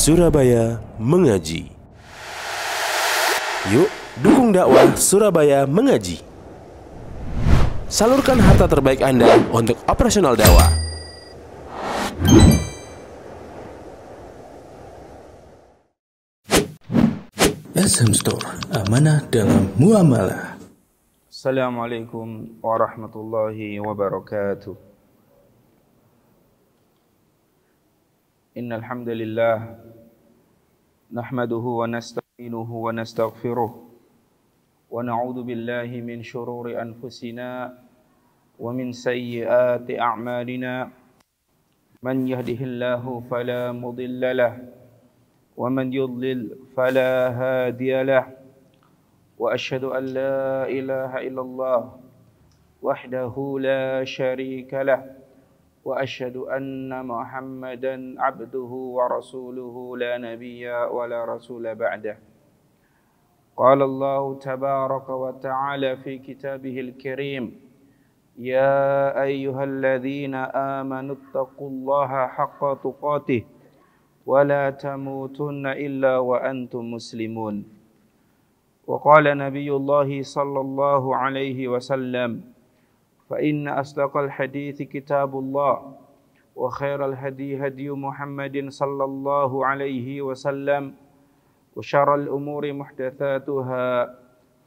Surabaya Mengaji. Yuk, dukung dakwah Surabaya Mengaji. Salurkan harta terbaik Anda untuk operasional dakwah. SM Store, amanah dalam muamalah. Assalamualaikum warahmatullahi wabarakatuh. Innal hamdalillah nahmaduhu wa nasta'inuhu wa nastaghfiruh wa na'udzu billahi min shururi anfusina wa min sayyiati a'malina. Man yahdihillahu fala mudilla lahu wa man yudlil fala hadiya lahu. Wa asyhadu an la ilaha illallah wahdahu la syarika lahu wa asyhadu anna Muhammadan abduhu wa rasuluhu la nabiyya wa la rasula ba'dah. Qala Allah tabaraka wa ta'ala fi kitabihil karim, ya ayyuhalladzina amanu taqullaha haqqa tuqatih wa la tamutunna illa wa antum muslimun. Wa qala nabiyullah sallallahu alaihi wasallam, فإن أصدق الحديث كتاب الله وخير الهدي هدي محمد صلى الله عليه وسلم وشر الأمور محدثاتها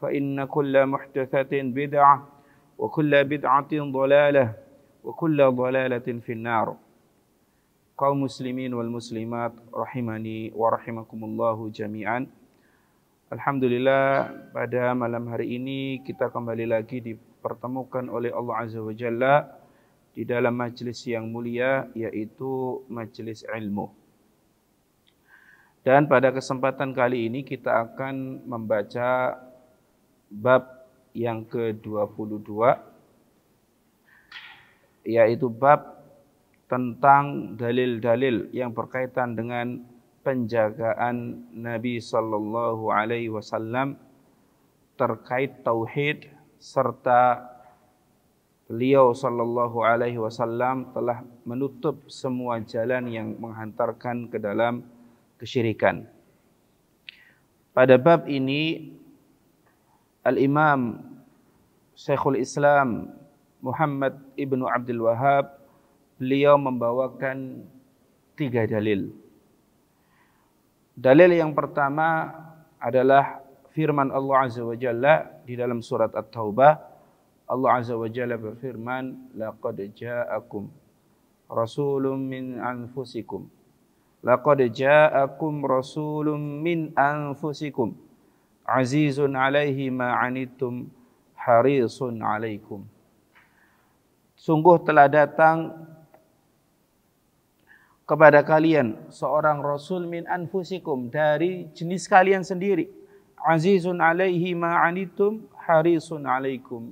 فإن كل محدثة بدعة وكل بدعة ضلالة وكل ضلالة في النار. Kaum muslimin wal muslimat rahimani wa rahimakumullahu jami'an. Alhamdulillah, pada malam hari ini kita kembali lagi dipertemukan oleh Allah Azza wa Jalla di dalam majlis yang mulia, yaitu majlis ilmu. Dan pada kesempatan kali ini kita akan membaca bab yang ke-22, yaitu bab tentang dalil-dalil yang berkaitan dengan penjagaan Nabi sallallahu alaihi wasallam terkait tauhid, serta beliau sallallahu alaihi wasallam telah menutup semua jalan yang menghantarkan ke dalam kesyirikan. Pada bab ini Al-Imam Syekhul Islam Muhammad ibnu Abdul Wahhab, beliau membawakan 3 dalil. Dalil yang pertama adalah firman Allah Azza wa Jalla di dalam surat At-Taubah. Allah Azza wa Jalla berfirman, laqad ja'akum rasulun min anfusikum. Laqad ja'akum rasulun min anfusikum azizun 'alaihi ma 'anittum harisun 'alaikum. Sungguh telah datang kepada kalian seorang rasul min anfusikum, dari jenis kalian sendiri. Azizun alaihi ma anitum harisun alaikum.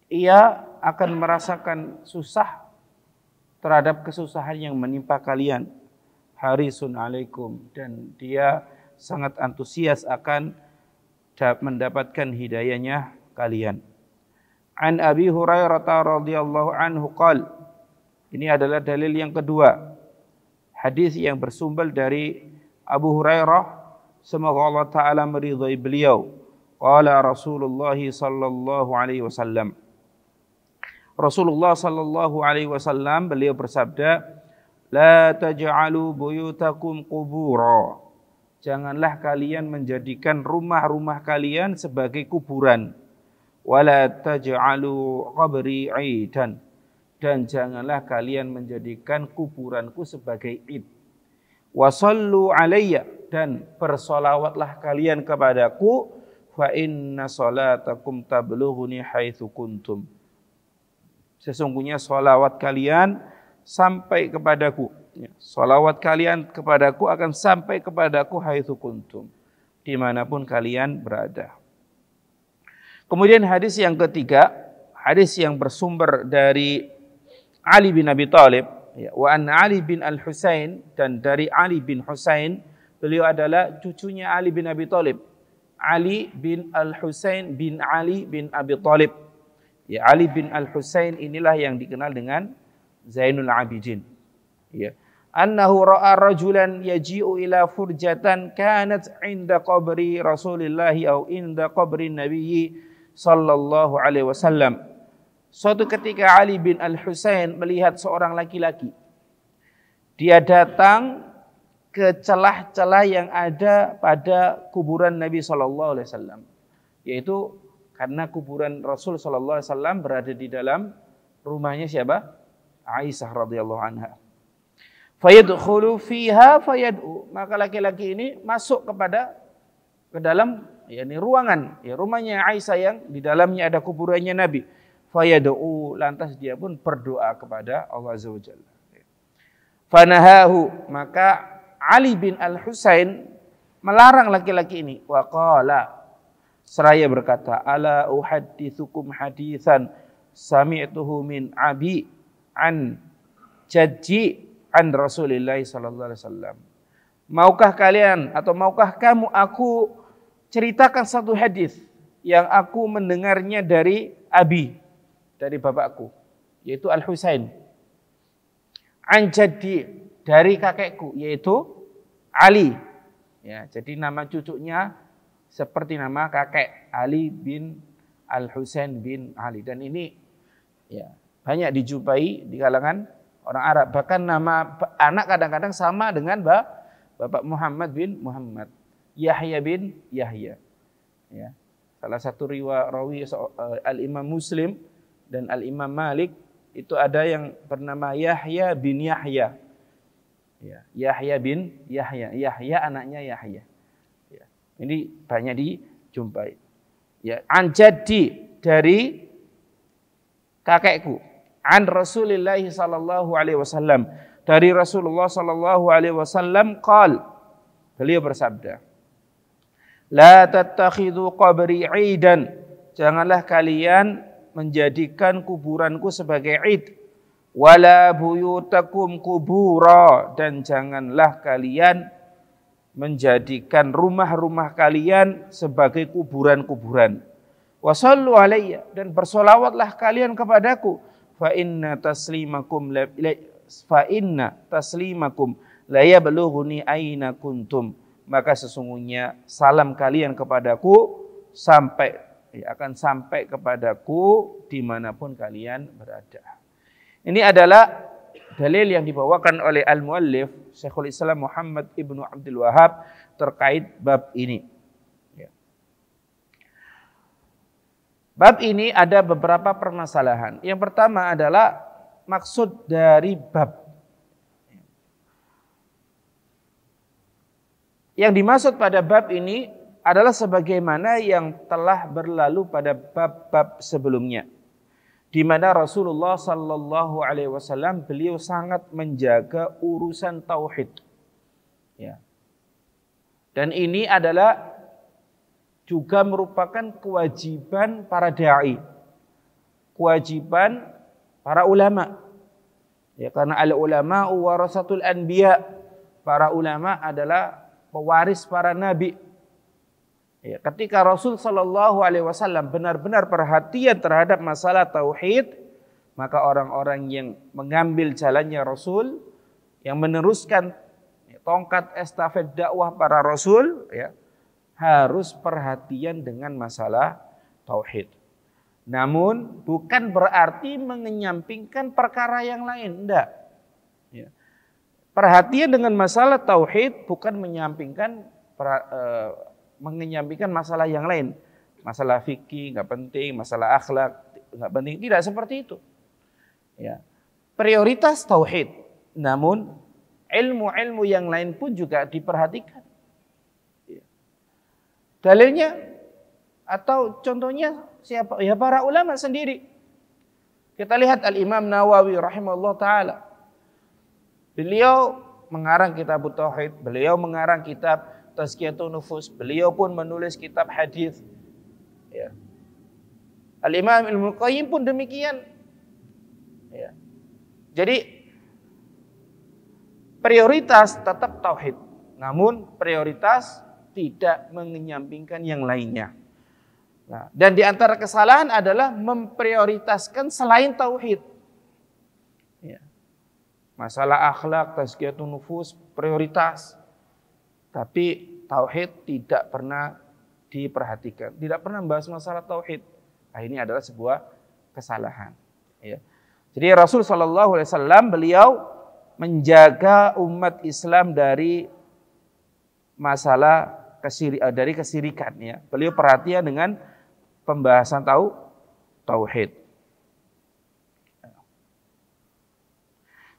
Ia akan merasakan susah terhadap kesusahan yang menimpa kalian. Harisun alaikum, dan dia sangat antusias akan mendapatkan hidayahnya kalian. An Abi Hurairah radhiyallahu anhu qala, ini adalah dalil yang kedua. Hadis yang bersumber dari Abu Hurairah, semoga Allah Ta'ala meridhai beliau. Qala Rasulullah sallallahu alaihi wasallam. Rasulullah sallallahu alaihi wasallam beliau bersabda, la taj'alu buyutakum qubura. Janganlah kalian menjadikan rumah-rumah kalian sebagai kuburan. Wala taj'alu qabri 'idan. Dan janganlah kalian menjadikan kuburanku sebagai id. Wasallu alayya, dan bersolawatlah kalian kepadaku. Fa inna salatakum tablughuni haitsu kuntum. Sesungguhnya solawat kalian sampai kepadaku. Solawat kalian kepadaku akan sampai kepadaku haitsu kuntum, dimanapun kalian berada. Kemudian hadis yang ketiga, hadis yang bersumber dari Ali bin Abi Thalib, wa an Ali bin Al-Husain, dan dari Ali bin Husain, beliau adalah cucunya Ali bin Abi Thalib. Ali bin Al-Husain bin Ali bin Abi Thalib. Ya, Ali bin Al-Husain inilah yang dikenal dengan Zainul Abidin. Ya. annahu ra'a rajulan yaji'u ila furjatan kanat 'inda qabri Rasulillah au 'inda qabri Nabi sallallahu alaihi wasallam. Suatu ketika Ali bin Al-Husain melihat seorang laki-laki. Dia datang ke celah-celah yang ada pada kuburan Nabi sallallahu alaihi wasallam. Yaitu karena kuburan Rasul sallallahu alaihi wasallam berada di dalam rumahnya siapa? Aisyah radhiyallahu anha. Fayadkhulu fiha fayad'u. Maka laki-laki ini masuk ke dalam ruangan, rumahnya Aisyah yang di dalamnya ada kuburannya Nabi. Fayad'u, lantas dia pun berdoa kepada Allah Azza wa Jalla. Fanahahu, maka Ali bin Al-Husain melarang laki-laki ini. Wa qala, seraya berkata, ala uhaddithukum hadithan sami'tuhu min abi an jadji an Rasulillah sallallahu alaihi wasallam. Maukah kalian atau maukah kamu aku ceritakan satu hadis yang aku mendengarnya dari abi, dari bapakku, yaitu Al-Husain. An jaddi, dari kakekku, yaitu Ali. Ya, jadi nama cucunya seperti nama kakek, Ali bin Al-Husain bin Ali. Dan ini banyak dijumpai di kalangan orang Arab. Bahkan nama anak kadang-kadang sama dengan Bapak Muhammad bin Muhammad. Yahya bin Yahya. Ya. Salah satu rawi Al-Imam Muslim dan Al-Imam Malik itu ada yang bernama Yahya bin Yahya. Ya. Yahya bin Yahya. Yahya anaknya Yahya. Ya. Ini banyak dijumpai. Ya, an jaddi, dari kakekku. An Rasulillah sallallahu alaihi wasallam, dari Rasulullah sallallahu alaihi wasallam qal, beliau bersabda, la tattakhidhu qabri 'idan, janganlah kalian menjadikan kuburanku sebagai 'id, wala buyutakum kubura, dan janganlah kalian menjadikan rumah-rumah kalian sebagai kuburan-kuburan. Wasallu alayya, dan bersolawatlah kalian kepadaku. Fa inna taslimakum la yablughuni aina kuntum, maka sesungguhnya salam kalian kepadaku akan sampai kepadaku dimanapun kalian berada. Ini adalah dalil yang dibawakan oleh al-muallif Syekhul Islam Muhammad ibnu Abdul Wahhab terkait bab ini. Bab ini ada beberapa permasalahan. Yang pertama adalah maksud dari bab. Yang dimaksud pada bab ini adalah sebagaimana yang telah berlalu pada bab-bab sebelumnya, di mana Rasulullah sallallahu alaihi wasallam beliau sangat menjaga urusan tauhid. Ya. Dan ini adalah juga merupakan kewajiban para dai, kewajiban para ulama. Ya, karena al-ulama warasatul anbiya, para ulama adalah pewaris para nabi. Ya, ketika Rasul sallallahu alaihi wasallam benar-benar perhatian terhadap masalah tauhid, maka orang-orang yang mengambil jalannya Rasul, yang meneruskan tongkat estafet dakwah para Rasul, harus perhatian dengan masalah tauhid. Namun bukan berarti mengenyampingkan perkara yang lain, enggak. Perhatian dengan masalah tauhid bukan mengenyampingkan masalah yang lain. Masalah fikih enggak penting, masalah akhlak enggak penting, tidak seperti itu. Ya. Prioritas tauhid. Namun ilmu-ilmu yang lain pun juga diperhatikan. Dalilnya atau contohnya siapa? Ya para ulama sendiri. Kita lihat Al-Imam Nawawi rahimahullah ta'ala. Beliau mengarang kitab tauhid, beliau mengarang kitab Tazkiyatun Nufus, beliau pun menulis kitab hadis. Ya. Al-Imam Ibnu Qayyim pun demikian. Ya. Jadi prioritas tetap tauhid, namun prioritas tidak mengenyampingkan yang lainnya. Nah, dan di antara kesalahan adalah memprioritaskan selain tauhid. Ya. Masalah akhlak, tazkiyatun nufus prioritas. Tapi tauhid tidak pernah diperhatikan, tidak pernah membahas masalah tauhid. Nah, ini adalah sebuah kesalahan. Ya. Jadi Rasul Shallallahu Alaihi Wasallam beliau menjaga umat Islam dari masalah dari kesirikan. Ya. Beliau perhatian dengan pembahasan tauhid.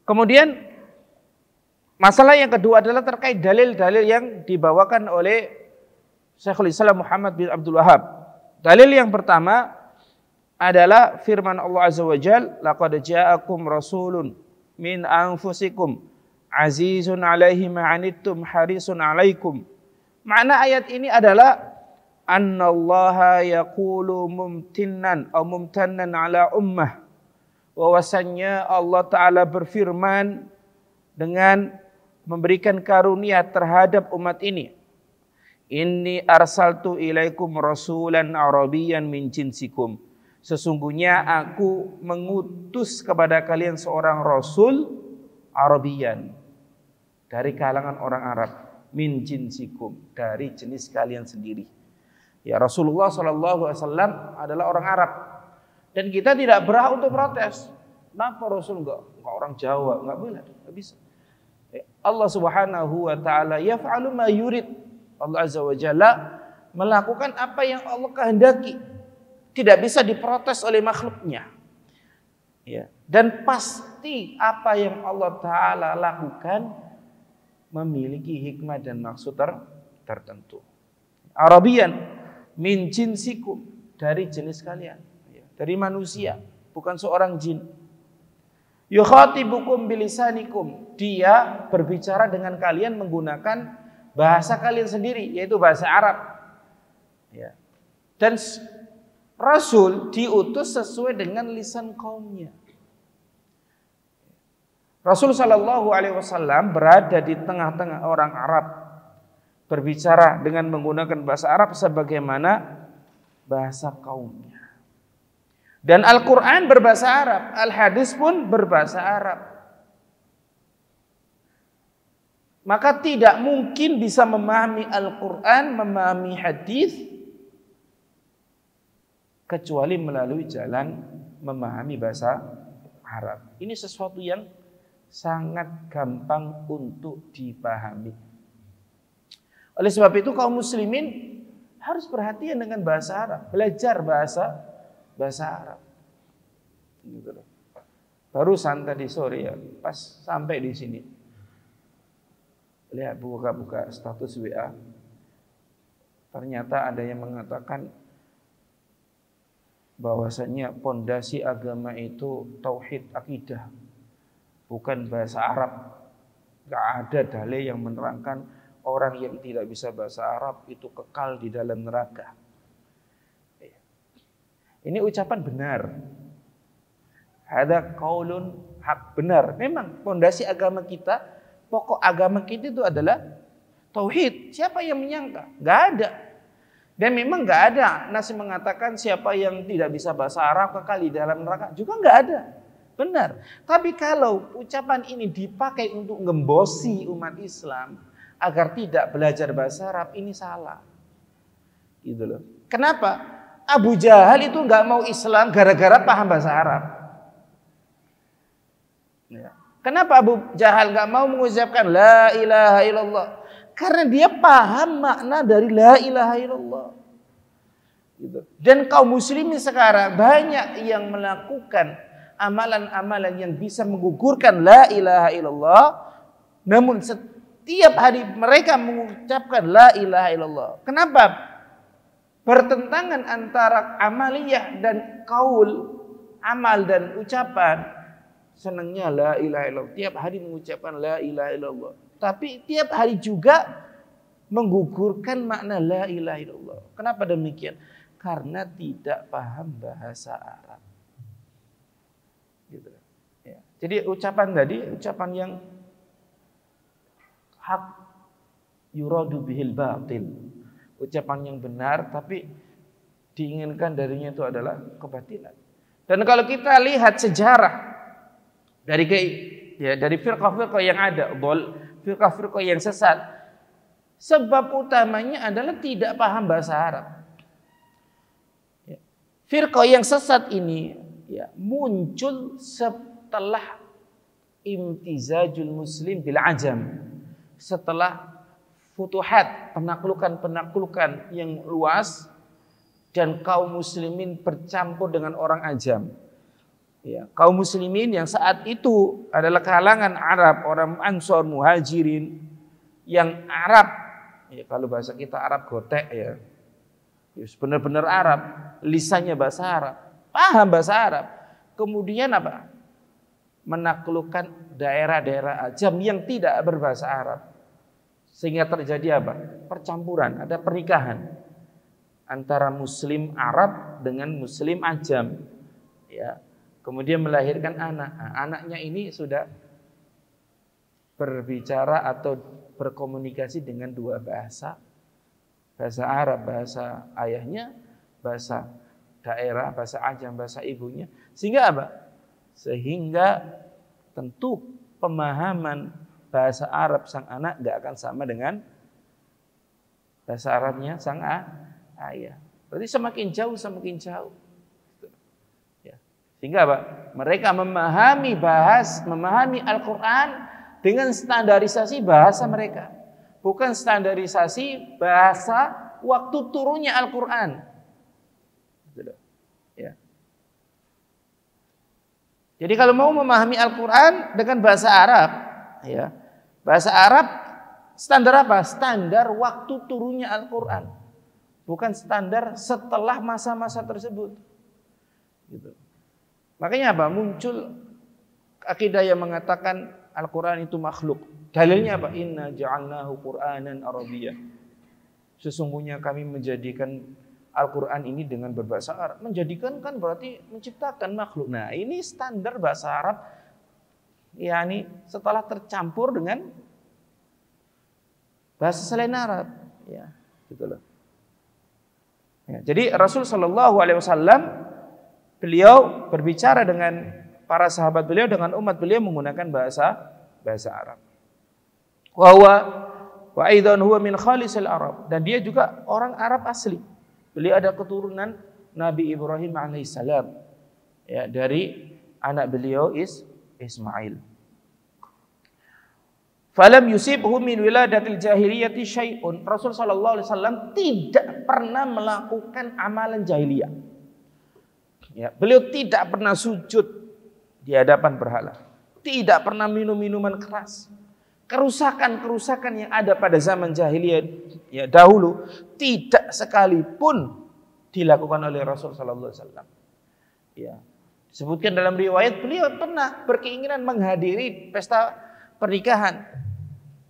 Kemudian masalah yang kedua adalah terkait dalil-dalil yang dibawakan oleh Syekhul Islam Muhammad bin Abdul Wahhab. Dalil yang pertama adalah firman Allah Azza wa Jalla, laqad ja'akum rasulun min anfusikum azizun 'alaihi ma 'anittum harisun 'alaikum. Makna ayat ini adalah annallaha yaqulu mumtinnan atau mumtannan 'ala ummah. Bahwasanya Allah Ta'ala berfirman dengan memberikan karunia terhadap umat ini. Inni arsaltu ilaikum rasulan arabiyyan min jinsikum. Sesungguhnya aku mengutus kepada kalian seorang rasul Arabiyan, dari kalangan orang Arab, min jinsikum, dari jenis kalian sendiri. Ya, Rasulullah SAW adalah orang Arab. Dan kita tidak berhak untuk protes. Kenapa Rasul enggak orang Jawa? Enggak boleh, enggak bisa. Allah Subhanahu wa taala yaf'alu ma yurid. Allah Azza wa Jalla melakukan apa yang Allah kehendaki. Tidak bisa diprotes oleh makhluknya. Ya. Dan pasti apa yang Allah Ta'ala lakukan memiliki hikmah dan maksud tertentu. Arabian min jinsikum, dari jenis kalian. Dari manusia, bukan seorang jin. Yukhatibukum bilisanikum, dia berbicara dengan kalian menggunakan bahasa kalian sendiri, yaitu bahasa Arab. Ya. Dan Rasul diutus sesuai dengan lisan kaumnya. Rasul Shallallahu Alaihi Wasallam berada di tengah-tengah orang Arab, berbicara dengan menggunakan bahasa Arab sebagaimana bahasa kaumnya. Dan Al-Quran berbahasa Arab, Al-Hadis pun berbahasa Arab. Maka tidak mungkin bisa memahami Al-Quran, memahami hadis kecuali melalui jalan memahami bahasa Arab. Ini sesuatu yang sangat gampang untuk dipahami. Oleh sebab itu kaum muslimin harus perhatian dengan bahasa Arab, belajar bahasa Arab. Gitu loh. Barusan tadi sore ya, pas sampai di sini, lihat buka status WA, ternyata ada yang mengatakan bahwasanya pondasi agama itu tauhid akidah, bukan bahasa Arab. Gak ada dalil yang menerangkan orang yang tidak bisa bahasa Arab itu kekal di dalam neraka. Ini ucapan benar. Ada qaulun hak, benar. Memang pondasi agama kita, pokok agama kita itu adalah tauhid. Siapa yang menyangka? Gak ada. Dan memang gak ada nas mengatakan siapa yang tidak bisa bahasa Arab kekal di dalam neraka. Juga gak ada. Benar. Tapi kalau ucapan ini dipakai untuk ngembosi umat Islam agar tidak belajar bahasa Arab, ini salah. Gitu loh. Kenapa? Abu Jahal itu nggak mau Islam gara-gara paham bahasa Arab. Ya. Kenapa Abu Jahal nggak mau mengucapkan la ilaha illallah? Karena dia paham makna dari la ilaha illallah. Gitu. Dan kaum muslimin sekarang banyak yang melakukan amalan-amalan yang bisa menggugurkan la ilaha illallah, namun setiap hari mereka mengucapkan la ilaha illallah. Kenapa? Bertentangan antara amaliyah dan kaul, amal dan ucapan. Senangnya la ilaha illallah, tiap hari mengucapkan la ilaha illallah, tapi tiap hari juga menggugurkan makna la ilaha illallah. Kenapa demikian? Karena tidak paham bahasa Arab. Gitu. Ya. Jadi ucapan tadi, ucapan yang hak yuradu bihil batil, ucapan yang benar tapi diinginkan darinya itu adalah kebatilan. Dan kalau kita lihat sejarah dari ya dari firqah-firqah yang ada, firqah-firqah yang sesat. Sebab utamanya adalah tidak paham bahasa Arab. Ya. Firqah yang sesat ini ya muncul setelah imtizajul muslim bil ajam. Setelah futuhat, penaklukan yang luas dan kaum muslimin bercampur dengan orang ajam. Ya, kaum muslimin yang saat itu adalah kalangan Arab, orang Ansor, Muhajirin yang Arab. Ya, kalau bahasa kita Arab gotek ya. Benar-benar Arab, lisannya bahasa Arab, paham bahasa Arab. Kemudian apa? Menaklukkan daerah-daerah ajam yang tidak berbahasa Arab. Sehingga terjadi apa? Percampuran, ada pernikahan antara muslim Arab dengan muslim ajam. Ya. Kemudian melahirkan anak. Nah, anaknya ini sudah berbicara atau berkomunikasi dengan dua bahasa. Bahasa Arab, bahasa ayahnya, bahasa daerah, bahasa ajam, bahasa ibunya. Sehingga apa? Sehingga tentu pemahaman bahasa Arab sang anak tidak akan sama dengan bahasa Arabnya sang ayah. Berarti semakin jauh, semakin jauh. Sehingga apa? Mereka memahami Al-Quran dengan standarisasi bahasa mereka. Bukan standarisasi bahasa waktu turunnya Al-Quran. Ya. Jadi kalau mau memahami Al-Quran dengan bahasa Arab, ya, bahasa Arab standar apa? Standar waktu turunnya Al-Quran. Bukan standar setelah masa-masa tersebut. Gitu. Makanya apa? Muncul akidah yang mengatakan Al-Quran itu makhluk. Dalilnya apa? Inna ja'alnahu Qur'anan Arabiyyah. Sesungguhnya kami menjadikan Al-Quran ini dengan berbahasa Arab. Menjadikan kan berarti menciptakan makhluk. Nah ini standar bahasa Arab. Yani setelah tercampur dengan bahasa selain Arab. Ya, gitu loh. Ya, jadi Rasul Shallallahu Alaihi Wasallam beliau berbicara dengan para sahabat beliau, dengan umat beliau menggunakan bahasa Arab. Wa aidan huwa min khalisil Arab, dan dia juga orang Arab asli. Beliau ada keturunan Nabi Ibrahim alaihissalam, ya, dari anak beliau Ismail. Falam yusibhu min wiladatil jahiliyati syai'un. Rasul sallallahu alaihi wasallam tidak pernah melakukan amalan jahiliyah. Ya, beliau tidak pernah sujud di hadapan berhala, tidak pernah minum minuman keras. Kerusakan-kerusakan yang ada pada zaman jahiliyah ya dahulu tidak sekalipun dilakukan oleh Rasul sallallahu alaihi wasallam. Ya. Disebutkan dalam riwayat beliau pernah berkeinginan menghadiri pesta pernikahan.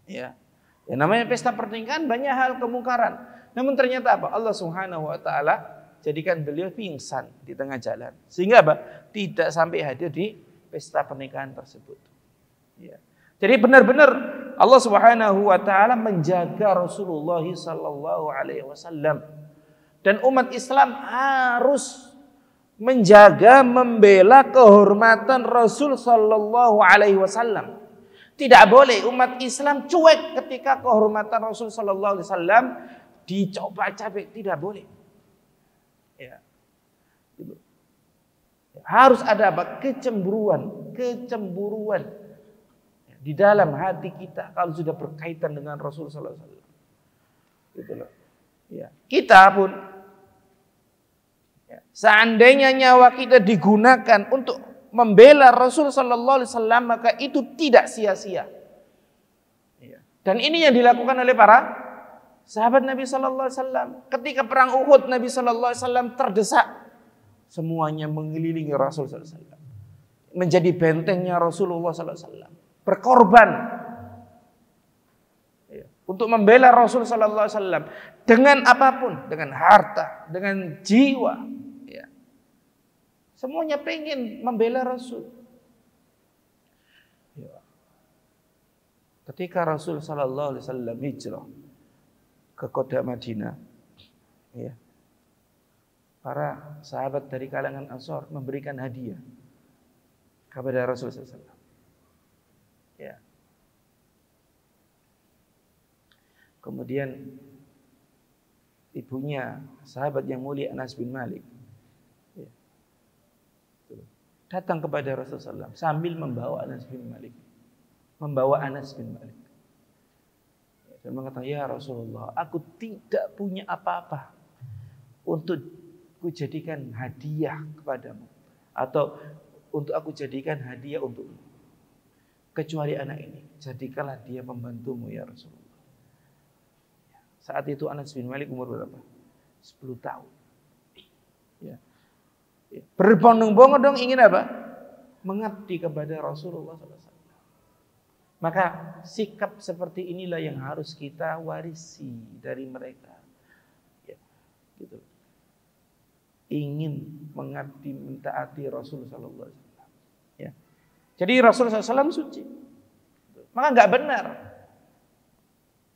Ya. Ya namanya pesta pernikahan banyak hal kemungkaran. Namun ternyata apa? Allah Subhanahu wa taala jadikan beliau pingsan di tengah jalan. Sehingga apa? Tidak sampai hadir di pesta pernikahan tersebut. Ya. Jadi benar-benar Allah Subhanahu wa taala menjaga Rasulullah sallallahu alaihi wasallam. Dan umat Islam harus menjaga, membela kehormatan Rasul sallallahu alaihi wasallam. Tidak boleh umat Islam cuek ketika kehormatan Rasul sallallahu alaihi wasallam dicoba-cabik, tidak boleh. Ya. Harus ada apa? Kecemburuan di dalam hati kita kalau sudah berkaitan dengan Rasul sallallahu alaihi wasallam. Gitu loh. Ya. Kita pun ya, seandainya nyawa kita digunakan untuk membela Rasul sallallahu alaihi wasallam, maka itu tidak sia-sia. Ya. Dan ini yang dilakukan oleh para sahabat Nabi sallallahu alaihi wasallam. Ketika perang Uhud, Nabi sallallahu alaihi wasallam terdesak. Semuanya mengelilingi Rasul sallallahu alaihi wasallam. Menjadi bentengnya Rasulullah sallallahu alaihi wasallam. Berkorban ya, untuk membela Rasul sallallahu alaihi wasallam dengan apapun, dengan harta, dengan jiwa, ya. Semuanya pengen membela Rasul. Ya. Ketika Rasul sallallahu alaihi wasallam hijrah ke kota Madinah, ya, para sahabat dari kalangan Ansor memberikan hadiah kepada Rasul sallallahu alaihi wasallam. Ya. Kemudian ibunya sahabat yang mulia Anas bin Malik datang kepada Rasulullah SAW sambil membawa Anas bin Malik. Dan mengatakan, ya Rasulullah, aku tidak punya apa-apa untuk kujadikan hadiah kepadamu, atau untuk aku jadikan hadiah untukmu, kecuali anak ini. Jadikanlah dia pembantumu ya Rasulullah. Saat itu Anas bin Malik umur berapa? 10 tahun. Ya. Berbondong-bondong ingin apa? Mengabdi kepada Rasulullah SAW. Maka sikap seperti inilah yang harus kita warisi dari mereka. Ya, gitu. Ingin mengabdi, mentaati Rasulullah SAW. Ya. Jadi Rasulullah SAW suci. Maka nggak benar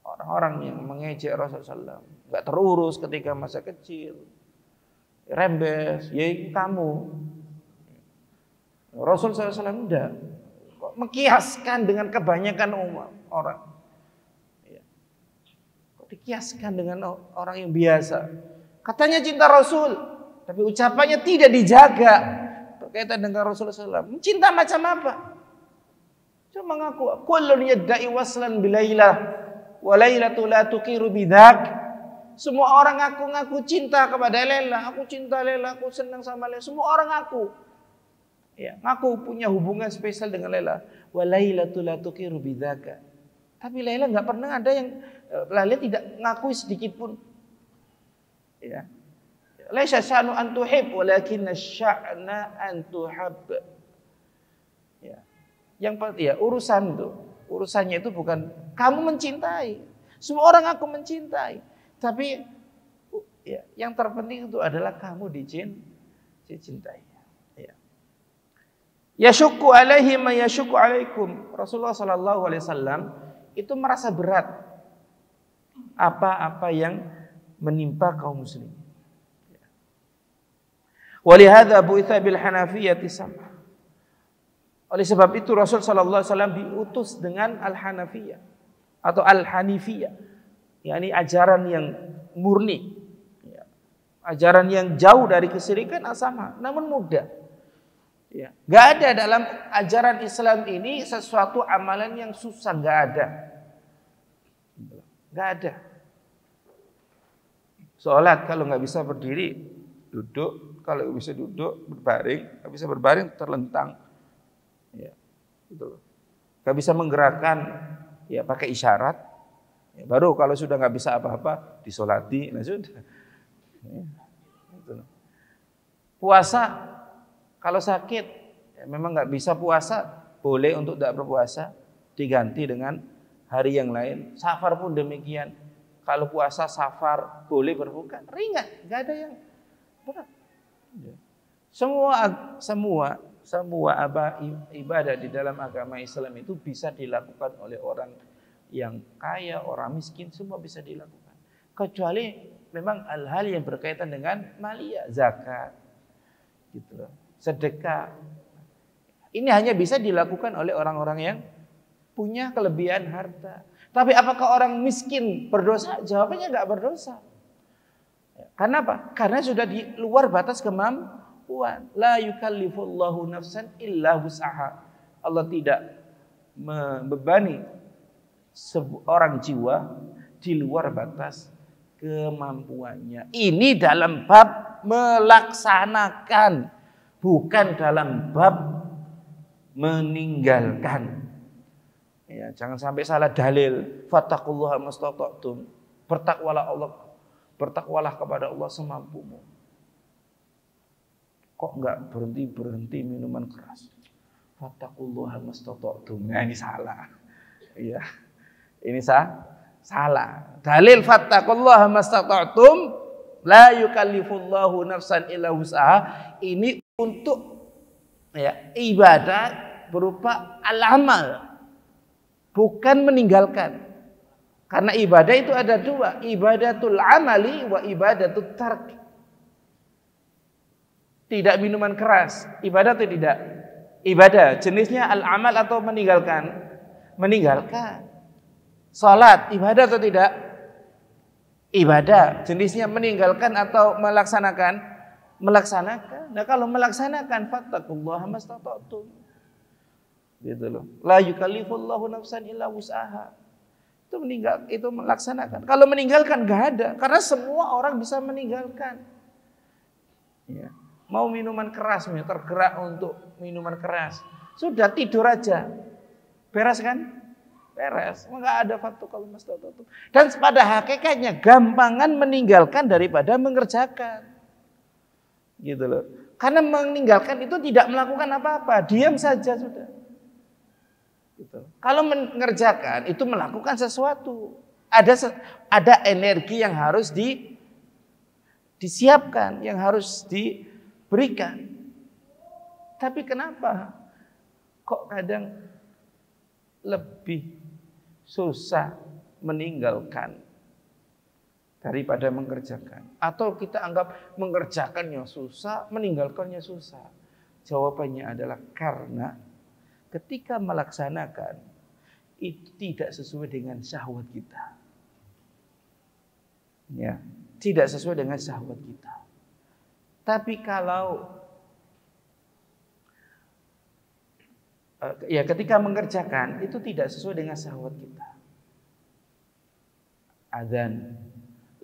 orang-orang yang mengejek Rasulullah SAW, nggak terurus ketika masa kecil, rembes, ya kamu. Rasulullah SAW enggak. Kok mengkiaskan dengan kebanyakan orang. Ya. Kok dikiaskan dengan orang yang biasa. Katanya cinta Rasul, tapi ucapannya tidak dijaga berkaitan dengan Rasulullah SAW. Cinta macam apa? Cuma mengaku, kullun yadda'i waslan bilailah, wa lailatu la tuqiru bidzak. Semua orang ngaku-ngaku cinta kepada Laila, aku cinta Laila, aku senang sama Laila. Semua orang ngaku. Ya, ngaku punya hubungan spesial dengan Laila. Wa lailatu la tuqiru bidzaka. Tapi Laila enggak pernah ada yang Laila tidak ngakui sedikit pun. Ya. Laisa sya'nu an tuhib walakinna sya'na an tuhab. Ya. Yang ya urusannya itu bukan kamu mencintai. Semua orang aku mencintai. Tapi ya, yang terpenting itu adalah kamu dicintai. Ya. Yashukku alaihi ma yashukku alaikum. Rasulullah sallallahu alaihi wasallam itu merasa berat apa-apa yang menimpa kaum muslimin. Walihadza bu'itsa bil hanafiyyati sama. Oleh sebab itu Rasul sallallahu alaihi wasallam diutus dengan al-Hanafiyah atau al-Hanifiyah, yakni ajaran yang murni, ya. Ajaran yang jauh dari kesyirikan sama, namun mudah. Ya. Gak ada dalam ajaran Islam ini sesuatu amalan yang susah, gak ada. Gak ada. Sholat kalau nggak bisa berdiri, duduk. Kalau nggak bisa duduk, berbaring. Nggak bisa berbaring, terlentang. Ya, gitu. Nggak bisa menggerakkan, ya pakai isyarat. Ya, baru kalau sudah nggak bisa apa-apa, disolati. Nah sudah. Ya, gitu. Puasa, kalau sakit, ya memang nggak bisa puasa, boleh untuk tidak berpuasa, diganti dengan hari yang lain. Safar pun demikian. Kalau puasa safar boleh berbuka, ringan, nggak ada yang berat. Semua ibadah di dalam agama Islam itu bisa dilakukan oleh orang yang kaya, orang miskin, semua bisa dilakukan. Kecuali memang hal-hal yang berkaitan dengan maliyah, zakat, gitu loh, sedekah. Ini hanya bisa dilakukan oleh orang-orang yang punya kelebihan harta. Tapi apakah orang miskin berdosa? Jawabannya enggak berdosa. Karena apa? Karena sudah di luar batas kemampuan. La yukallifullahu nafsan illa wus'aha. Allah tidak membebani seorang jiwa di luar batas kemampuannya. Ini dalam bab melaksanakan, bukan dalam bab meninggalkan. Ya, jangan sampai salah dalil. Fattaqullaha mastata'tum. Bertakwalah kepada Allah semampumu. Kok enggak berhenti minuman keras? Fattaqullaha mastata'tum. Nah, ini salah. Ya. Ini salah. Dalil fattaqullaha mastata'tum la yukallifullahu nafsan illa wus'aha. Ini untuk ya, ibadah berupa al-amal. Bukan meninggalkan. Karena ibadah itu ada dua. Ibadatul amali wa ibadatul tark. Tidak minuman keras. Ibadah atau tidak? Ibadah. Jenisnya al-amal atau meninggalkan. meninggalkan. Salat ibadah atau tidak? Ibadah. Jenisnya meninggalkan atau melaksanakan? Melaksanakan. Nah, kalau melaksanakan fattaqullaha mastata'tum. Gitu loh. La yukallifullahu nafsan illa wus'aha. Itu melaksanakan. Kalau meninggalkan enggak ada, karena semua orang bisa meninggalkan. Ya. Mau minuman keras, tergerak untuk minuman keras, sudah tidur aja, beres kan? Beres. Enggak ada fattaqullaha mastata'tum. Dan pada hakikatnya gampangan meninggalkan daripada mengerjakan. Gitu loh. Karena meninggalkan itu tidak melakukan apa-apa, diam saja sudah. Gitu. Kalau mengerjakan itu melakukan sesuatu. Ada energi yang harus disiapkan, yang harus diberikan. Tapi kenapa kok kadang lebih susah meninggalkan daripada mengerjakan? Atau kita anggap mengerjakannya susah, meninggalkannya susah. Jawabannya adalah karena ketika melaksanakan itu tidak sesuai dengan syahwat kita. Ya, tidak sesuai dengan syahwat kita. Tapi kalau ketika mengerjakan itu tidak sesuai dengan syahwat kita. Adzan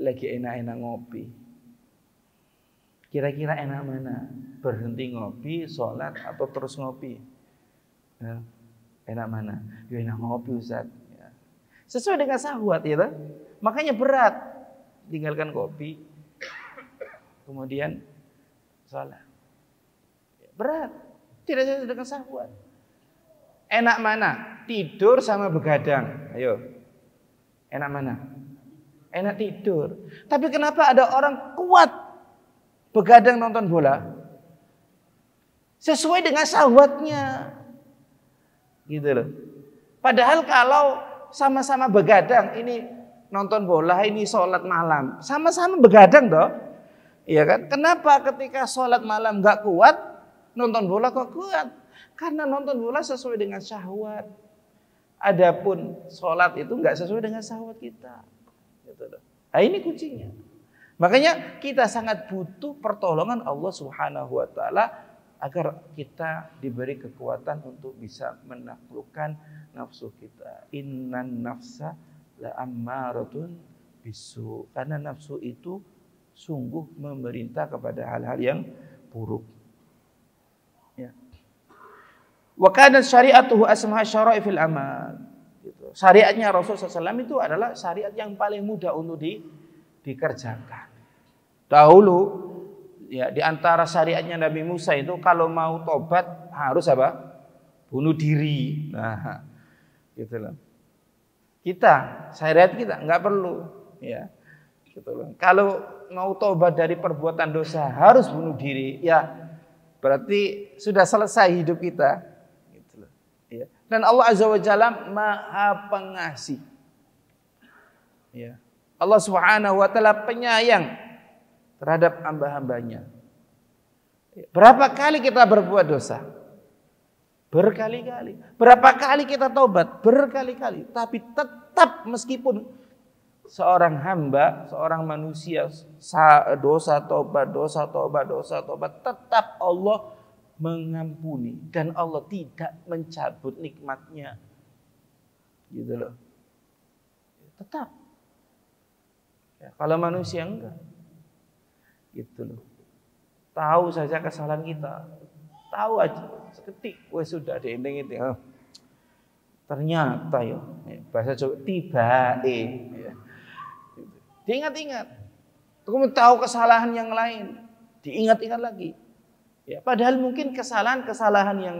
lagi enak-enak ngopi. Kira-kira enak mana? Berhenti ngopi, sholat atau terus ngopi? Ya, enak mana? Ya enak ngopi Ustaz. Ya. Sesuai dengan syahwat ya, makanya berat tinggalkan kopi, kemudian sholat. Ya, berat, tidak sesuai dengan syahwat. Enak mana? Tidur sama begadang. Ayo, enak mana? Enak tidur. Tapi kenapa ada orang kuat begadang nonton bola? Sesuai dengan syahwatnya. Gitu loh. Padahal kalau sama-sama begadang, ini nonton bola, ini sholat malam, sama-sama begadang toh, iya kan? Kenapa ketika sholat malam nggak kuat, nonton bola kok kuat? Karena nonton bola sesuai dengan syahwat. Adapun sholat itu nggak sesuai dengan syahwat kita. Gitu loh. Nah, ini kuncinya. Makanya kita sangat butuh pertolongan Allah Subhanahu wa taala agar kita diberi kekuatan untuk bisa menaklukkan nafsu kita. Innan nafsa la ammaratun bisu. Karena nafsu itu sungguh memerintah kepada hal-hal yang buruk. Ya. Wa kana syari'atuhu asmaha syara'ifil amal. Gitu. Syariatnya Rasulullah SAW itu adalah syariat yang paling mudah untuk dikerjakan. Dahulu ya, di antara syariatnya Nabi Musa itu kalau mau tobat harus apa? Bunuh diri. Nah, gitu loh. Syariat kita nggak perlu, ya. Gitu loh. Kalau mau tobat dari perbuatan dosa harus bunuh diri, ya berarti sudah selesai hidup kita. Gitu loh. Ya. Dan Allah Azza wa Jalla Maha Pengasih. Ya. Allah Subhanahu wa taala penyayang terhadap hamba-hambanya. Berapa kali kita berbuat dosa? Berkali-kali. Berapa kali kita taubat? Berkali-kali. Tapi tetap meskipun seorang hamba, seorang manusia dosa tobat, tetap Allah mengampuni dan Allah tidak mencabut nikmatnya. Gitu loh. Tetap. Ya, kalau manusia enggak. Gitu loh. Tahu saja kesalahan kita. Tahu aja. Seketik wes sudah diendeng itu. Ternyata ya, bahasa Jawa tibae ya. Diingat-ingat. Kemudian tahu kesalahan yang lain, diingat-ingat lagi. Ya, padahal mungkin kesalahan-kesalahan yang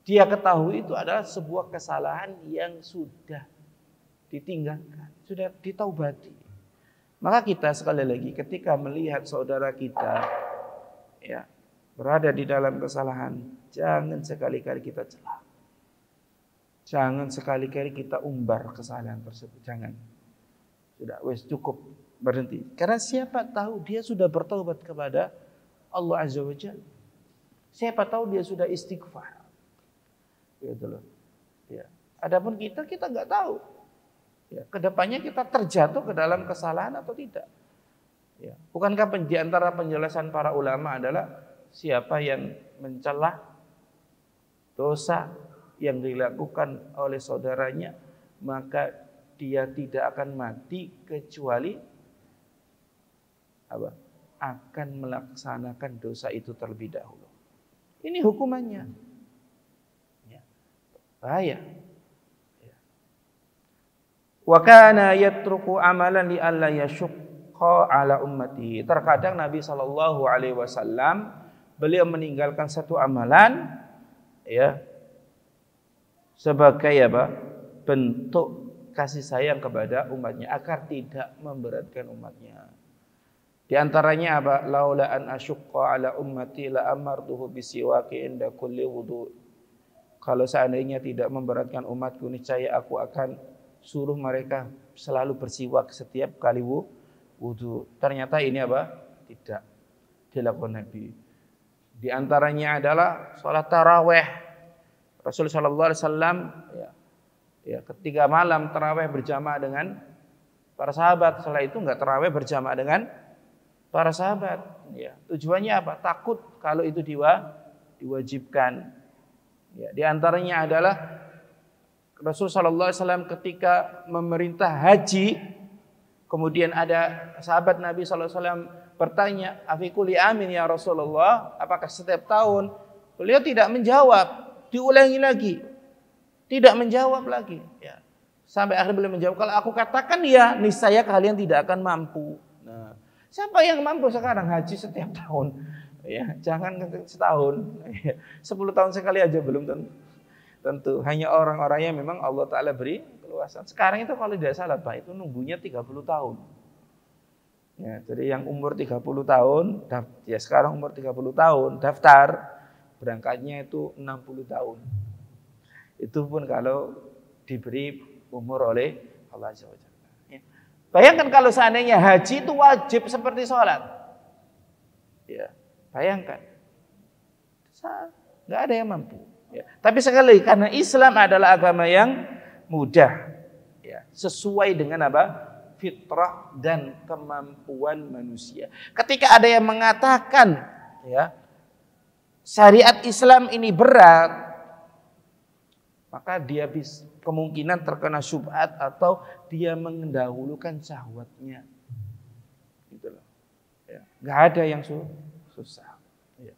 dia ketahui itu adalah sebuah kesalahan yang sudah ditinggalkan, sudah ditaubati. Maka kita sekali lagi ketika melihat saudara kita ya berada di dalam kesalahan, jangan sekali-kali kita celah. Jangan sekali-kali kita umbar kesalahan tersebut, jangan. Sudah wes cukup, berhenti. Karena siapa tahu dia sudah bertaubat kepada Allah Azza wa Jalla. Siapa tahu dia sudah istighfar. Gitu loh. Ya. Adapun kita nggak tahu. Ya, kedepannya kita terjatuh ke dalam kesalahan atau tidak. Ya. Bukankah di antara penjelasan para ulama adalah siapa yang mencela dosa yang dilakukan oleh saudaranya, maka dia tidak akan mati kecuali apa? Akan melaksanakan dosa itu terlebih dahulu. Ini hukumannya. Ya. Bahaya. Ya. Wa kana yatruku amalan li alla yashqa ala ummati. Terkadang Nabi sallallahu alaihi wasallam beliau meninggalkan satu amalan ya sebagai apa? Bentuk kasih sayang kepada umatnya agar tidak memberatkan umatnya. Di antaranya apa? Laula an asyqa ala ummati la amartuhu bisiwaki inda kulli wudu. Kalau seandainya tidak memberatkan umatku, niscaya aku akan suruh mereka selalu bersiwak setiap kali wudu. Ternyata ini apa? Tidak dilakukan Nabi. Di antaranya adalah salat tarawih. Rasulullah sallallahu alaihi wasallam ya ketika malam tarawih berjamaah dengan para sahabat. Setelah itu enggak tarawih berjamaah dengan para sahabat. Ya, tujuannya apa? Takut kalau itu diwajibkan. Ya, di antaranya adalah Rasulullah sallallahu alaihi wasallam ketika memerintah haji, kemudian ada sahabat Nabi sallallahu alaihi wasallam bertanya, "Afikuli amin ya Rasulullah?" Apakah setiap tahun? Beliau tidak menjawab, diulangi lagi. Tidak menjawab lagi, ya. Sampai akhirnya beliau menjawab, "Kalau aku katakan ya, niscaya kalian tidak akan mampu." Nah, siapa yang mampu sekarang haji setiap tahun? Ya, jangan setahun. 10 tahun sekali aja belum tentu. Hanya orang-orang yang memang Allah Ta'ala beri keluasan. Sekarang itu kalau tidak salah Pak, itu nunggunya 30 tahun. Ya, jadi yang umur 30 tahun, ya sekarang umur 30 tahun, daftar, berangkatnya itu 60 tahun. Itu pun kalau diberi umur oleh Allah Azza wa Jalla. Ya. Bayangkan kalau seandainya haji itu wajib seperti sholat. Ya, bayangkan. Nggak ada yang mampu. Ya. Tapi sekali karena Islam adalah agama yang mudah, ya, sesuai dengan apa? Fitrah dan kemampuan manusia. Ketika ada yang mengatakan, ya, syariat Islam ini berat, maka dia kemungkinan terkena syubhat atau dia mendahulukan syahwatnya. Gitu loh. Ya. Nggak ada yang susah. Ya.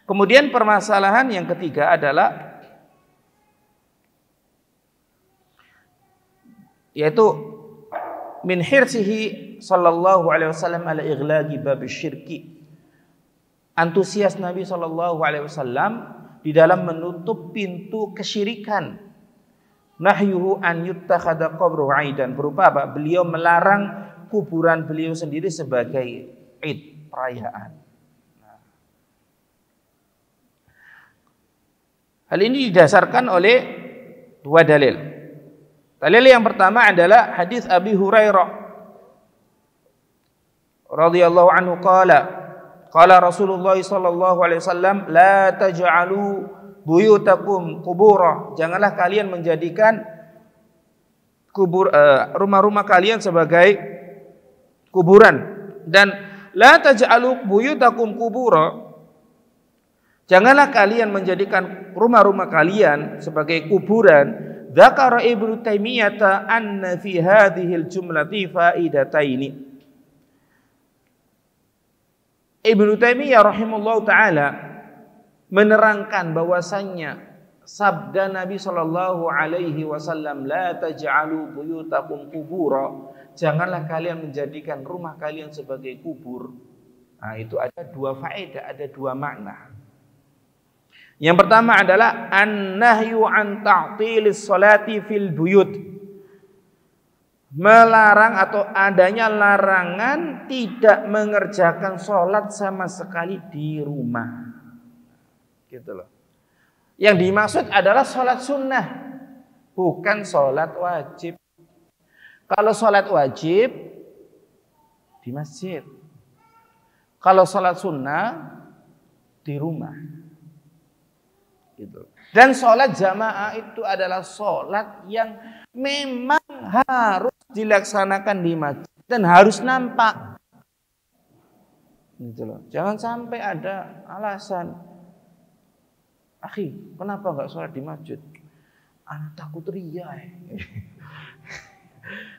Kemudian permasalahan yang ketiga adalah yaitu min hirsihi sallallahu alaihi wasallam ala ighlaqi bab syirki. Antusias Nabi sallallahu alaihi wasallam di dalam menutup pintu kesyirikan. Nahyuhu an yuttakhadha qabruhu aidan, berupa apa? Beliau melarang kuburan beliau sendiri sebagai id, perayaan. Nah. Hal ini didasarkan oleh dua dalil. Dalil yang pertama adalah hadis Abi Hurairah radhiyallahu anhu qala Rasulullah sallallahu alaihi wasallam la taj'alu buyutakum qubura. Janganlah kalian menjadikan rumah-rumah kalian sebagai kuburan, dan la taj'alu buyutakum qubura. Janganlah kalian menjadikan rumah-rumah kalian sebagai kuburan. Dzakara Ibnu Taimiyah anna fi hadhil jumlati faidataini. Ibnu Taimiyah rahimahullah ta'ala menerangkan bahwasannya sabda Nabi sallallahu alaihi wasallam la taj'alu buyutakum qubura, janganlah kalian menjadikan rumah kalian sebagai kubur. Nah, itu ada dua faedah, ada dua makna. Yang pertama adalah an-nahyu an ta'tilis salati fil buyut, melarang atau adanya larangan tidak mengerjakan sholat sama sekali di rumah, gitu loh. Yang dimaksud adalah sholat sunnah, bukan sholat wajib. Kalau sholat wajib di masjid, kalau sholat sunnah di rumah, gitu. Dan sholat jamaah itu adalah sholat yang memang harus dilaksanakan di masjid dan harus nampak. Gitu loh. Jangan sampai ada alasan, akhi, kenapa nggak sholat di masjid? Anak takut riya.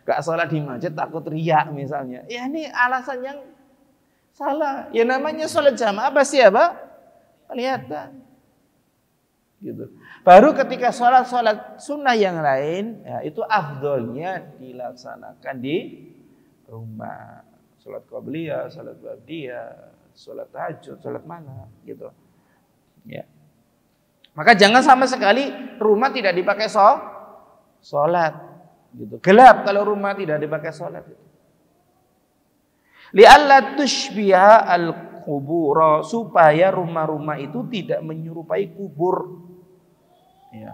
Nggak sholat di masjid takut riya misalnya. Ya ini alasan yang salah. Ya namanya sholat jamaah pasti apa? Kelihatan. Gitu. Baru ketika sholat sunnah yang lain, ya, itu afdolnya dilaksanakan di rumah. Sholat qabliyah, sholat ba'diyah, sholat tahajud, sholat malam, gitu. Ya. Maka jangan sama sekali rumah tidak dipakai sholat, gitu. Gelap kalau rumah tidak dipakai sholat. Gitu. Li'alla tushbiha al-qubura, supaya rumah-rumah itu tidak menyerupai kubur. Ya.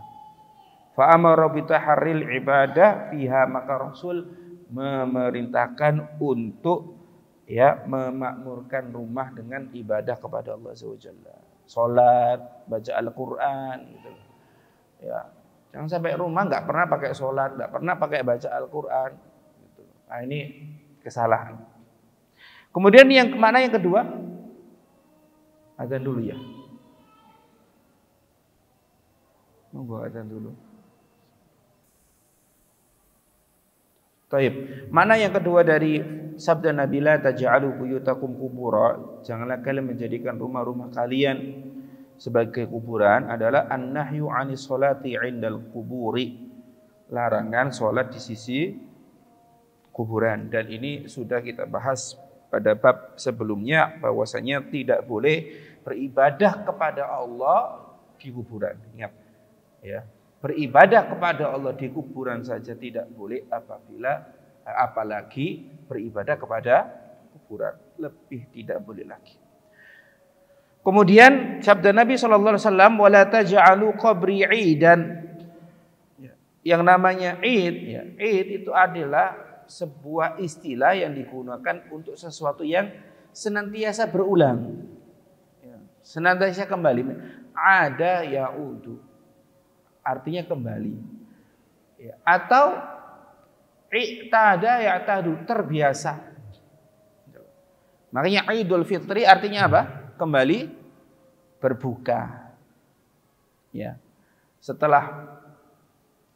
Fa amara bi taharril ibadah fiha, maka Rasul memerintahkan untuk ya memakmurkan rumah dengan ibadah kepada Allah Subhanahu wa taala. Salat, baca Al-Qur'an gitu. Ya. Jangan sampai rumah enggak pernah pakai salat, enggak pernah pakai baca Al-Qur'an gitu. Nah, ini kesalahan. Kemudian yang mana yang kedua? Azan dulu ya. Monggo azan dulu. Taib. Mana yang kedua dari sabda Nabi, la taj'alu buyutakum qubura, janganlah kalian menjadikan rumah-rumah kalian sebagai kuburan, adalah an-nahyu 'anis sholati 'indal quburi, larangan salat di sisi kuburan. Dan ini sudah kita bahas pada bab sebelumnya, bahwasanya tidak boleh beribadah kepada Allah di kuburan. Ingat. Ya, beribadah kepada Allah di kuburan saja tidak boleh, apalagi beribadah kepada kuburan, lebih tidak boleh lagi. Kemudian sabda Nabi SAW, wala taj'alu qabri 'idan. Yang namanya id, ya, id itu adalah sebuah istilah yang digunakan untuk sesuatu yang senantiasa berulang, ya, senantiasa kembali. Ada ya'udu, artinya kembali, ya. Atau i'tada ya'tadu, terbiasa. Makanya Idul Fitri artinya apa? Kembali berbuka. Ya. Setelah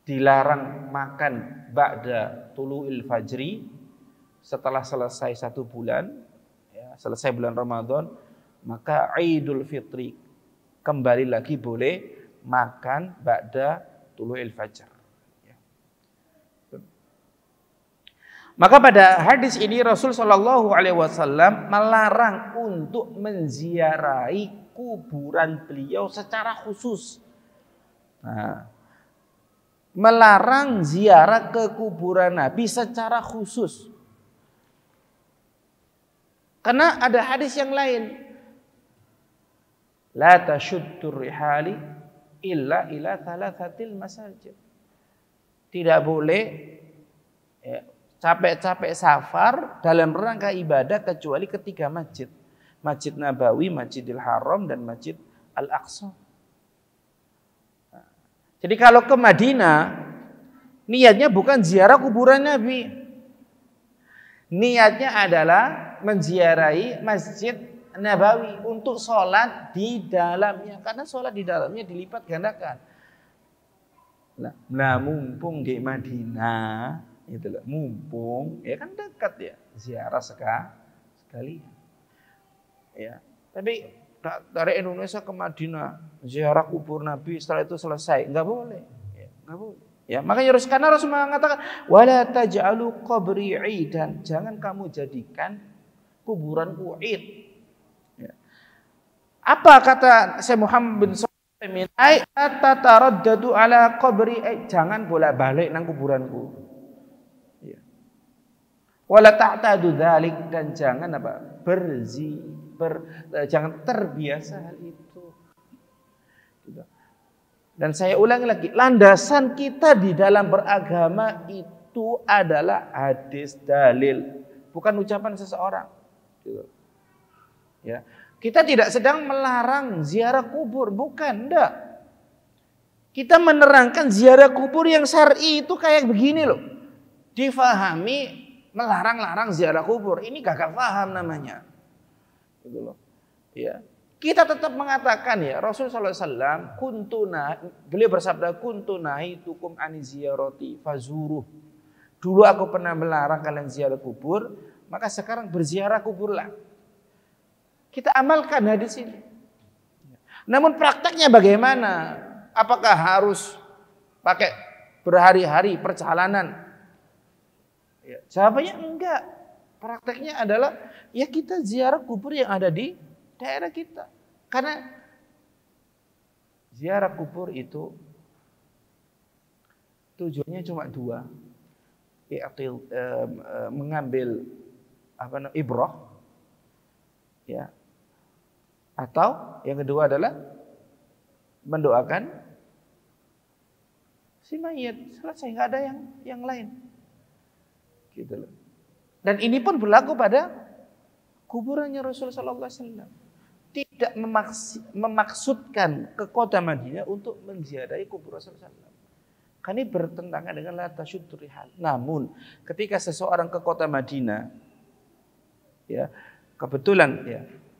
dilarang makan ba'da tulu'il fajri, setelah selesai 1 bulan, ya, selesai bulan Ramadan, maka Idul Fitri kembali lagi boleh makan ba'da tulu'il fajar. Ya. Maka pada hadis ini Rasul Shallallahu Alaihi Wasallam melarang untuk menziarahi kuburan beliau secara khusus. Nah, melarang ziarah ke kuburan Nabi secara khusus. Karena ada hadis yang lain. La tashuddur rihali illa ila thalathatil masajid. Tidak boleh ya, capek-capek safar dalam rangka ibadah kecuali ke 3 masjid. Masjid Nabawi, Masjidil Haram, dan Masjid Al-Aqsa. Jadi kalau ke Madinah, niatnya bukan ziarah kuburan Nabi. Niatnya adalah menziarahi Masjid Nabawi untuk sholat di dalamnya, karena sholat di dalamnya dilipat gandakan. Nah, mumpung di Madinah, itu loh, mumpung ya kan dekat ya, ziarah sekali. Ya, tapi dari Indonesia ke Madinah ziarah kubur Nabi, setelah itu selesai, nggak boleh. Ya, nggak boleh. Ya, makanya karena Rasul mengatakan wala taj'alu qabri 'idan, jangan kamu jadikan kuburanku id. Apa kata Syekh Muhammad bin Shalih Ai tataraddadu ala qabri, jangan bolak-balik nang kuburanku. Ya. Wala ta'tadu dzalik, dan jangan apa? Jangan terbiasa hal itu. Gitu. Dan saya ulangi lagi, landasan kita di dalam beragama itu adalah hadis, dalil, bukan ucapan seseorang. Gitu. Ya. Kita tidak sedang melarang ziarah kubur, bukan, enggak. kita menerangkan ziarah kubur yang syar'i itu kayak begini loh. Difahami melarang-larang ziarah kubur. Ini gagal paham namanya. Gitu loh. Ya. Kita tetap mengatakan ya, Rasulullah SAW beliau bersabda kuntunahitukum ani ziyarati fazuruh. Dulu aku pernah melarang kalian ziarah kubur, maka sekarang berziarah kuburlah. Kita amalkan hadis ini. Namun prakteknya bagaimana? Apakah harus pakai berhari-hari perjalanan? Ya, jawabannya enggak. Prakteknya adalah ya kita ziarah kubur yang ada di daerah kita. Karena ziarah kubur itu tujuannya cuma dua. Mengambil ibrah, ya, atau yang kedua adalah mendoakan si mayit. Selesai, nggak ada yang lain, gitu loh. Dan ini pun berlaku pada kuburannya Rasulullah SAW. Tidak memaksudkan ke kota Madinah untuk menziarahi kubur Rasulullah SAW. Karena ini bertentangan dengan la tasyuddu rihal. Namun ketika seseorang ke kota Madinah, ya kebetulan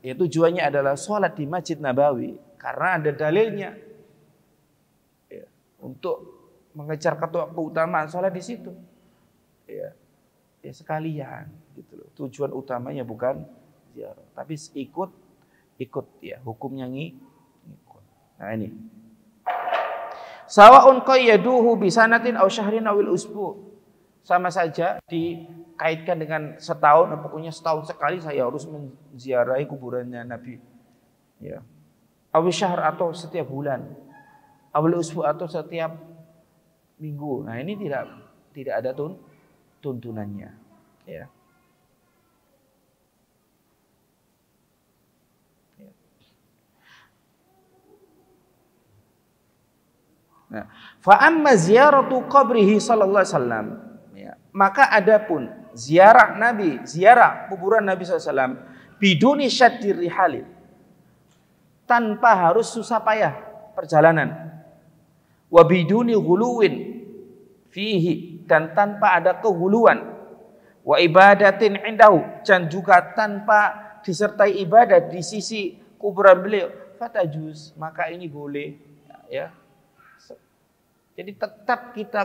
ya tujuannya adalah sholat di Masjid Nabawi karena ada dalilnya, ya, untuk mengejar keutamaan sholat di situ, ya sekalian, gitu loh. Tujuan utamanya bukan ziarah, tapi ikut ya hukumnya ngikut. Nah ini. Sawa'un qayyaduhu bisanatin aw syahrin awil usbu. Sama saja dikaitkan dengan setahun, pokoknya setahun sekali saya harus menziarahi kuburannya Nabi. Ya. Awil syahr atau setiap bulan. Awil usbu atau setiap minggu. Nah, ini tidak ada tuntunannya, ya. Nah, fa amma ziyaratu qabrihi sallallahu alaihi wasallam, ya, maka adapun ziarah Nabi, ziarah kuburan Nabi SAW biduni syaddir rihali, tanpa harus susah payah perjalanan, wa biduni ghuluwin fihi, dan tanpa ada kehuluan, wa ibadatin indahu, dan juga tanpa disertai ibadah di sisi kuburan beliau, fatajuz, maka ini boleh, ya. Jadi tetap kita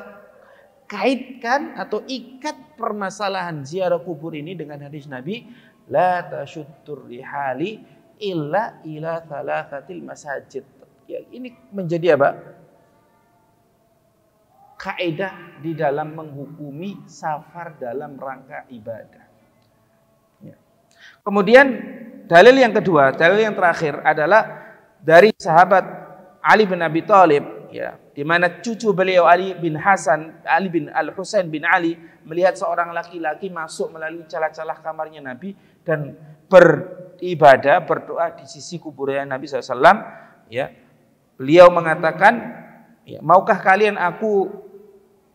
kaitkan atau ikat permasalahan ziarah kubur ini dengan hadis Nabi, la tasyuddur rihali illa ila thalathatil masajid. Ya, ini menjadi apa? Kaidah di dalam menghukumi safar dalam rangka ibadah. Ya. Kemudian dalil yang kedua, dalil yang terakhir adalah dari sahabat Ali bin Abi Thalib, ya, di mana cucu beliau Ali bin Al-Husain bin Ali melihat seorang laki-laki masuk melalui celah-celah kamarnya Nabi dan beribadah, berdoa di sisi kuburan Nabi SAW. Ya, beliau mengatakan, ya, maukah kalian aku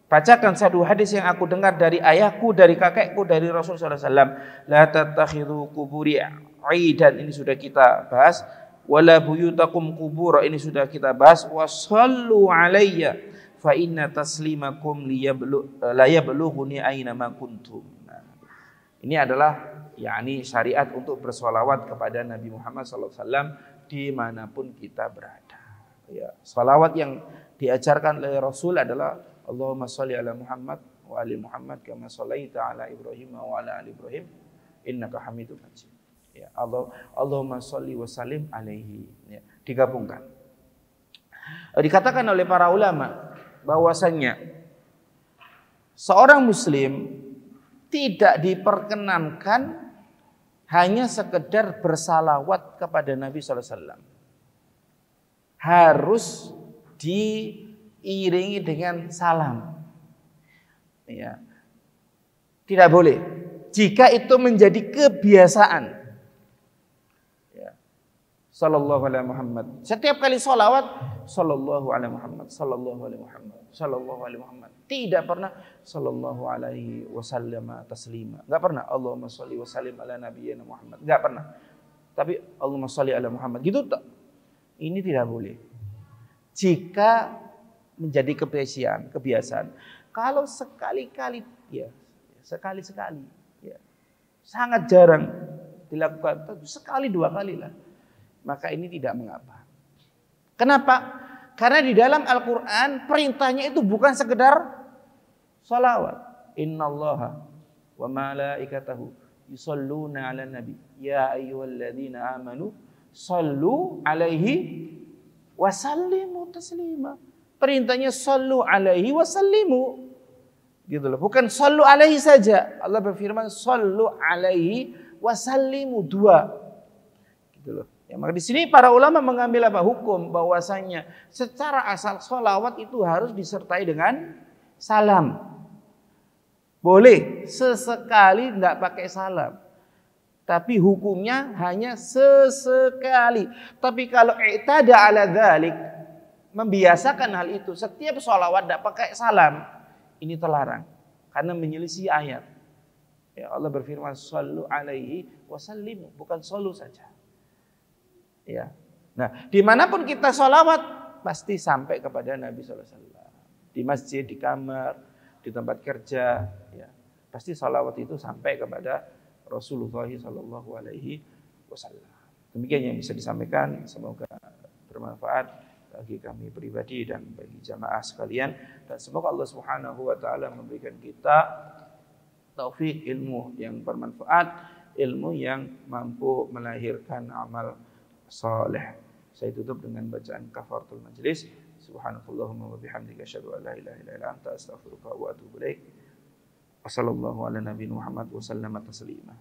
bacakan satu hadis yang aku dengar dari ayahku, dari kakekku, dari Rasulullah SAW. La tattakhidhu kuburi aidan, ini sudah kita bahas. Wala buyutakum kubur, ini sudah kita bahas. Wassallu alayya fa inna taslimakum la yablughuni aina ma kuntum. Nah, ini adalah yakni syariat untuk bersolawat kepada Nabi Muhammad SAW dimanapun kita berada. Ya, salawat yang diajarkan oleh Rasul adalah Allahumma sholli ala Muhammad wa ali Muhammad kama shallaita ala Ibrahim wa ala ali Ibrahim innaka Hamidum Majid. Ya, Allahumma sholli wa sallim alaihi, ya, digabungkan. Dikatakan oleh para ulama bahwasannya seorang muslim tidak diperkenankan hanya sekedar bersalawat kepada Nabi SAW. Harus diiringi dengan salam. Ya. Tidak boleh. Jika itu menjadi kebiasaan. Sallallahu alaihi Muhammad. Setiap kali salawat, sallallahu alaihi Muhammad, sallallahu alaihi Muhammad, sallallahu alaihi Muhammad. Tidak pernah sallallahu alaihi wasallam taslima. Enggak pernah Allahumma sholli wa sallim ala nabiyyina Muhammad. Enggak pernah. Tapi Allahumma sholli ala Muhammad gitu tak. Ini tidak boleh. Jika menjadi kebiasaan. Kalau sekali-kali, ya sekali-sekali, ya sangat jarang dilakukan, sekali 2 kali lah, maka ini tidak mengapa. Kenapa? Karena di dalam Al-Quran perintahnya itu bukan sekedar salawat. Innallaha wa malaikatahu yusalluna 'alan nabi ya ayyuhalladzina amanu sallu 'alaihi wa sallimu taslima. Perintahnya sallu 'alaihi wa sallimu. Gitu loh. Bukan sallu 'alaihi saja. Allah berfirman sallu 'alaihi wa sallimu, 2. Gitu loh. Ya, maka di sini para ulama mengambil apa? Hukum bahwasanya secara asal sholawat itu harus disertai dengan salam. Boleh sesekali tidak pakai salam, tapi hukumnya hanya sesekali. Tapi kalau i'tada ala dzalik, membiasakan hal itu, setiap sholawat tidak pakai salam, ini terlarang karena menyelisih ayat. Ya, Allah berfirman sallu alaihi wasallimu, bukan sallu saja. Ya. Nah, dimanapun kita sholawat pasti sampai kepada Nabi SAW. Di masjid, di kamar, di tempat kerja, ya, pasti sholawat itu sampai kepada Rasulullah SAW. Demikian yang bisa disampaikan. Semoga bermanfaat bagi kami pribadi dan bagi jamaah sekalian. Dan semoga Allah Subhanahu wa taala memberikan kita taufik ilmu yang bermanfaat, ilmu yang mampu melahirkan amal saleh. Saya tutup dengan bacaan kafaratul majlis. Subhanakallahumma wa bihamdika asyhadu an la ilaha illa anta astaghfiruka wa atubu ilaik. Wassallallahu ala nabiyina Muhammad wa sallama taslima.